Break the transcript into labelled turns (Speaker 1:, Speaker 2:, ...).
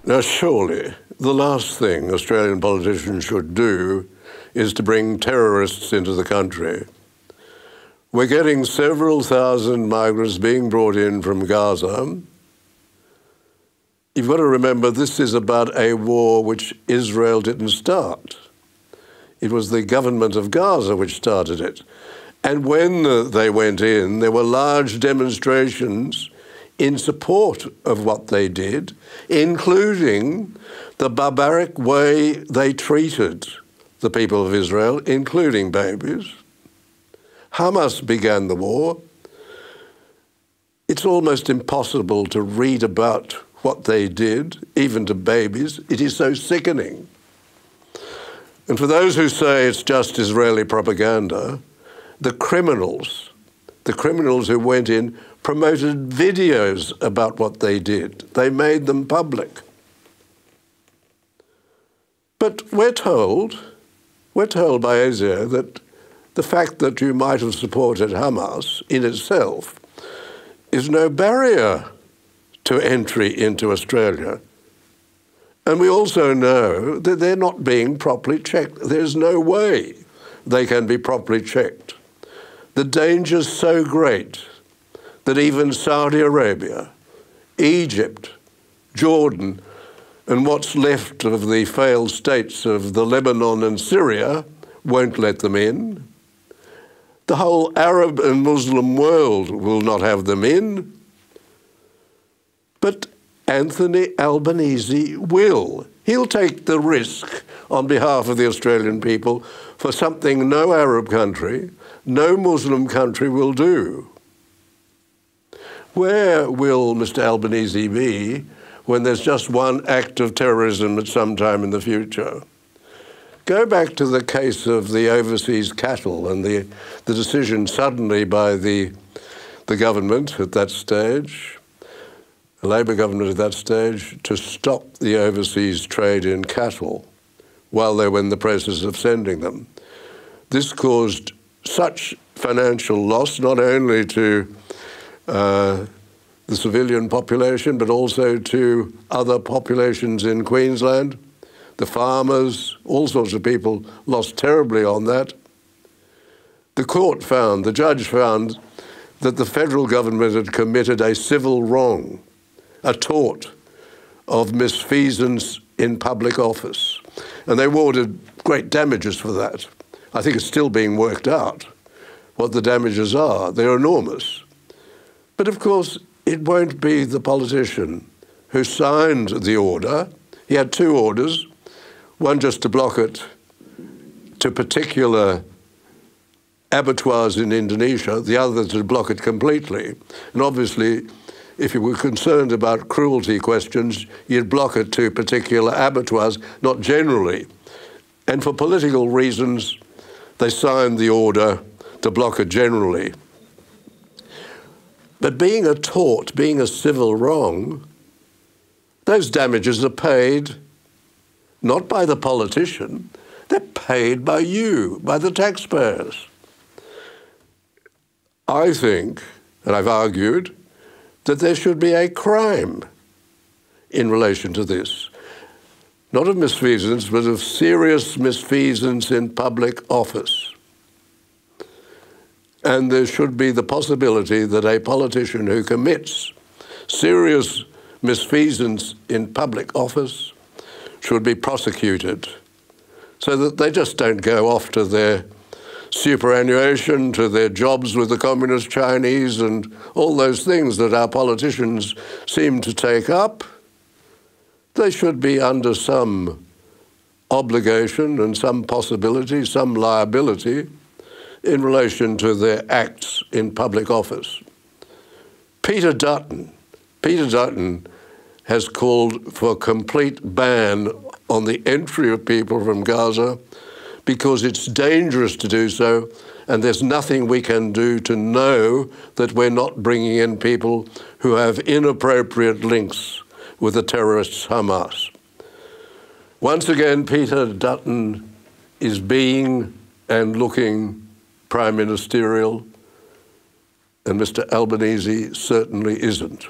Speaker 1: Now, surely the last thing Australian politicians should do is to bring terrorists into the country. We're getting several thousand migrants being brought in from Gaza. You've got to remember this is about a war which Israel didn't start. It was the government of Gaza which started it. And when they went in, there were large demonstrations in support of what they did, including the barbaric way they treated the people of Israel, including babies. Hamas began the war. It's almost impossible to read about what they did, even to babies. It is so sickening. And for those who say it's just Israeli propaganda, the criminals who went in promoted videos about what they did. They made them public. But we're told by ASIO that the fact that you might have supported Hamas in itself is no barrier to entry into Australia. And we also know that they're not being properly checked. There's no way they can be properly checked. The danger's so great that even Saudi Arabia, Egypt, Jordan, and what's left of the failed states of the Lebanon and Syria won't let them in. The whole Arab and Muslim world will not have them in. But Anthony Albanese will. He'll take the risk on behalf of the Australian people for something no Arab country, no Muslim country will do. Where will Mr. Albanese be when there's just one act of terrorism at some time in the future? Go back to the case of the overseas cattle and the decision suddenly by the government at that stage, the Labor government at that stage, to stop the overseas trade in cattle while they were in the process of sending them. This caused such financial loss, not only to the civilian population, but also to other populations in Queensland. The farmers, all sorts of people lost terribly on that. The judge found that the federal government had committed a civil wrong, a tort of misfeasance in public office. And they awarded great damages for that. I think it's still being worked out what the damages are. They're enormous. But of course, it won't be the politician who signed the order. He had two orders, one just to block it to particular abattoirs in Indonesia, the other to block it completely. And obviously, if you were concerned about cruelty questions, you'd block it to particular abattoirs, not generally. And for political reasons, they signed the order to block it generally. But being a tort, being a civil wrong, those damages are paid not by the politician, they're paid by you, by the taxpayers. I think, and I've argued, that there should be a crime in relation to this. Not of misfeasance, but of serious misfeasance in public office. And there should be the possibility that a politician who commits serious misfeasance in public office should be prosecuted so that they just don't go off to their superannuation, to their jobs with the Communist Chinese and all those things that our politicians seem to take up. They should be under some obligation and some possibility, some liability in relation to their acts in public office. Peter Dutton has called for a complete ban on the entry of people from Gaza because it's dangerous to do so, and there's nothing we can do to know that we're not bringing in people who have inappropriate links with the terrorists Hamas. Once again, Peter Dutton is being and looking prime ministerial, and Mr. Albanese certainly isn't.